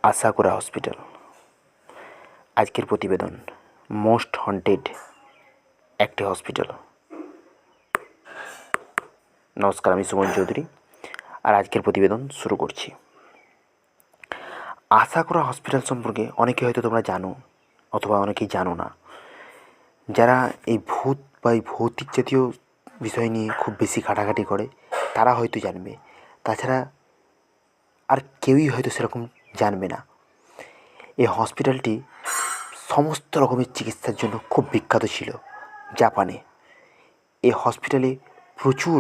আশাকুরা hospital. আজকের প্রতিবেদন most haunted একটি হসপিটাল। নমস্কার, আমি সুমন চৌধুরী, আর আজকের প্রতিবেদন শুরু করছি। আশাকুরা হসপিটাল সম্পর্কে অনেকে হয়তো তোমরা জানো, অথবা অনেকেই জানো না। যারা এই ভূত বা এই ভৌতিক জাতীয় বিষয় নিয়ে খুব বেশি ঘাটাঘাটি করে তারা হয়তো জানবে, তাছাড়া আর কেউই হয়তো সেরকম জানবে না। এই হসপিটালটি সমস্ত রকমের চিকিৎসার জন্য খুব বিখ্যাত ছিল জাপানে। এই হসপিটালে প্রচুর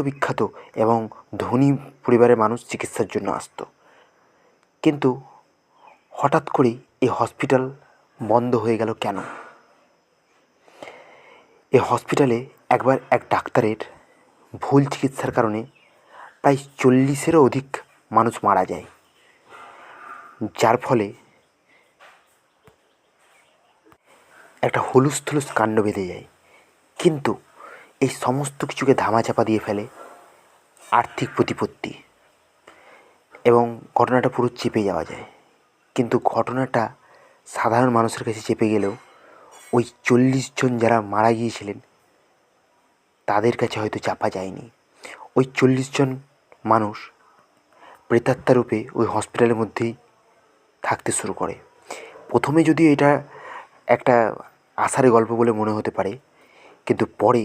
বিখ্যাত এবং ধনী পরিবারের মানুষ চিকিৎসার জন্য আসতো। কিন্তু হঠাৎ করেই এই হসপিটাল বন্ধ হয়ে গেল কেন? এই হসপিটালে একবার এক ডাক্তারের ভুল চিকিৎসার কারণে প্রায় 40-এরও অধিক মানুষ মারা যায়, যার ফলে একটা হুলুস্থুলুস কাণ্ড বেঁধে যায়। কিন্তু এই সমস্ত কিছুকে ধামাচাপা দিয়ে ফেলে আর্থিক প্রতিপত্তি, এবং ঘটনাটা পুরো চেপে যাওয়া যায়। কিন্তু ঘটনাটা সাধারণ মানুষের কাছে চেপে গেলেও ওই 40 জন যারা মারা গিয়েছিলেন তাদের কাছে হয়তো চাপা যায়নি। ওই 40 জন মানুষ প্রেতাত্মা রূপে ওই হসপিটালের মধ্যেই থাকতে শুরু করে। প্রথমে যদিও এটা একটা আশার গল্প বলে মনে হতে পারে, কিন্তু পরে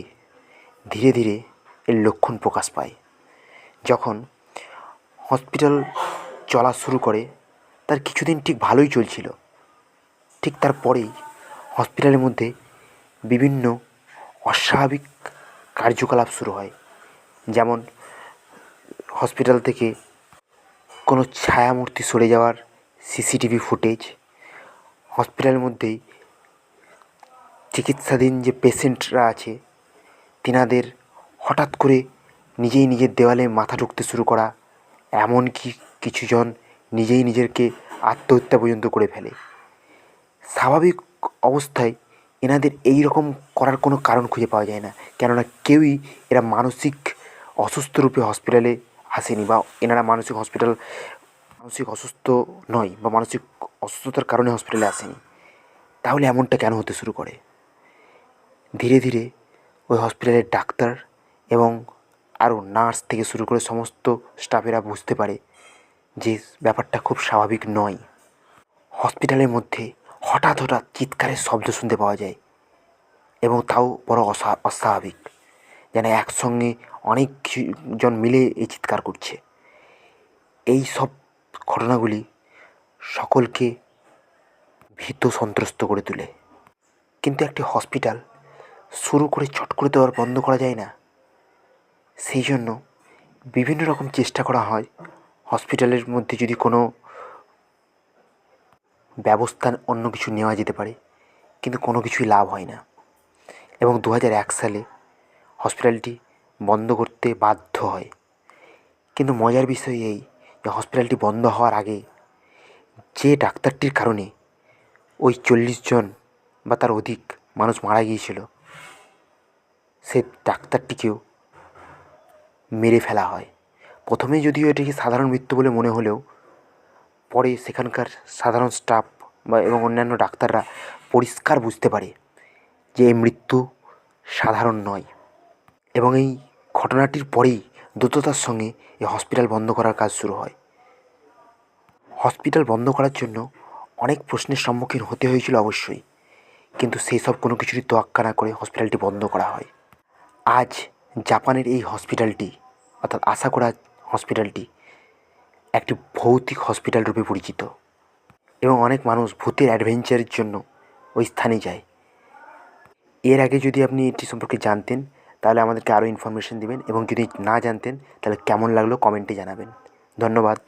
ধীরে ধীরে এর লক্ষণ প্রকাশ পায়। যখন হসপিটাল চলা শুরু করে তার কিছুদিন ঠিক ভালোই চলছিল, ঠিক তারপরেই হসপিটালের মধ্যে বিভিন্ন অস্বাভাবিক কার্যকলাপ শুরু হয়। যেমন হসপিটাল থেকে কোনো ছায়ামূর্তি সরে যাওয়ার সিসিটিভি ফুটেজ, হসপিটালের মধ্যেই চিকিৎসাধীন যে পেশেন্টরা আছে তিনাদের হঠাৎ করে নিজের দেওয়ালে মাথা ঠুকতে শুরু করা, এমনকি কিছুজন নিজেকে আত্মহত্যা পর্যন্ত করে ফেলে। স্বাভাবিক অবস্থায় এনাদের এই রকম করার কোনো কারণ খুঁজে পাওয়া যায় না, কেননা কেউই এরা মানসিক অসুস্থ রূপে হসপিটালে আসেনি, বা এনারা মানসিক অসুস্থ নয়, বা মানসিক অসুস্থতার কারণে হসপিটালে আসেনি। তাহলে এমনটা কেন হতে শুরু করে? ধীরে ধীরে ওই হসপিটালের ডাক্তার এবং আরও নার্স থেকে শুরু করে সমস্ত স্টাফেরা বুঝতে পারে যে ব্যাপারটা খুব স্বাভাবিক নয়। হসপিটালের মধ্যে হঠাৎ চিৎকারের শব্দ শুনতে পাওয়া যায়, এবং তাও বড় অস্বাভাবিক, যেন একসঙ্গে অনেক জন মিলে এই চিৎকার করছে। এই সব ঘটনাগুলি সকলকে ভীত সন্ত্রস্ত করে তোলে। কিন্তু একটি হসপিটাল শুরু করে চট করে তো আর বন্ধ করা যায় না। সেই জন্য বিভিন্ন রকম চেষ্টা করা হয় হসপিটালের মধ্যে যদি কোনো ব্যবস্থা অন্য কিছু নেওয়া যেতে পারে, কিন্তু কোনো কিছুই লাভ হয় না। এবং 2001 সালে হসপিটালটি বন্ধ করতে বাধ্য হয়। কিন্তু মজার বিষয় এই যে হসপিটালটি বন্ধ হওয়ার আগে যে ডাক্তারটির কারণে ওই 40 জন বা তার অধিক মানুষ মারা গিয়েছিল, সে ডাক্তারটিকেও মেরে ফেলা হয়। প্রথমে যদিও এটিকে সাধারণ মৃত্যু বলে মনে হলেও পরে সেখানকার সাধারণ স্টাফ এবং অন্যান্য ডাক্তাররা পরিষ্কার বুঝতে পারে যে এই মৃত্যু সাধারণ নয়। এবং এই ঘটনাটির পরেই দ্রুততার সঙ্গে এই হসপিটাল বন্ধ করার কাজ শুরু হয়। হসপিটাল বন্ধ করার জন্য অনেক প্রশ্নের সম্মুখীন হতে হয়েছিল অবশ্যই, কিন্তু সেই সব কোনো কিছুরই তোয়াক্কা না করে হসপিটালটি বন্ধ করা হয়। আজ জাপানের এই হসপিটালটি, অর্থাৎ আশাকুরা হসপিটালটি, একটি ভৌতিক হসপিটাল রূপে পরিচিত, এবং অনেক মানুষ ভূতের অ্যাডভেঞ্চারের জন্য ওই স্থানে যায়। এর আগে যদি আপনি এটি সম্পর্কে জানতেন তাহলে আমাদেরকে আরও ইনফরমেশন দিবেন, এবং যদি না জানতেন তাহলে কেমন লাগলো কমেন্টে জানাবেন। ধন্যবাদ।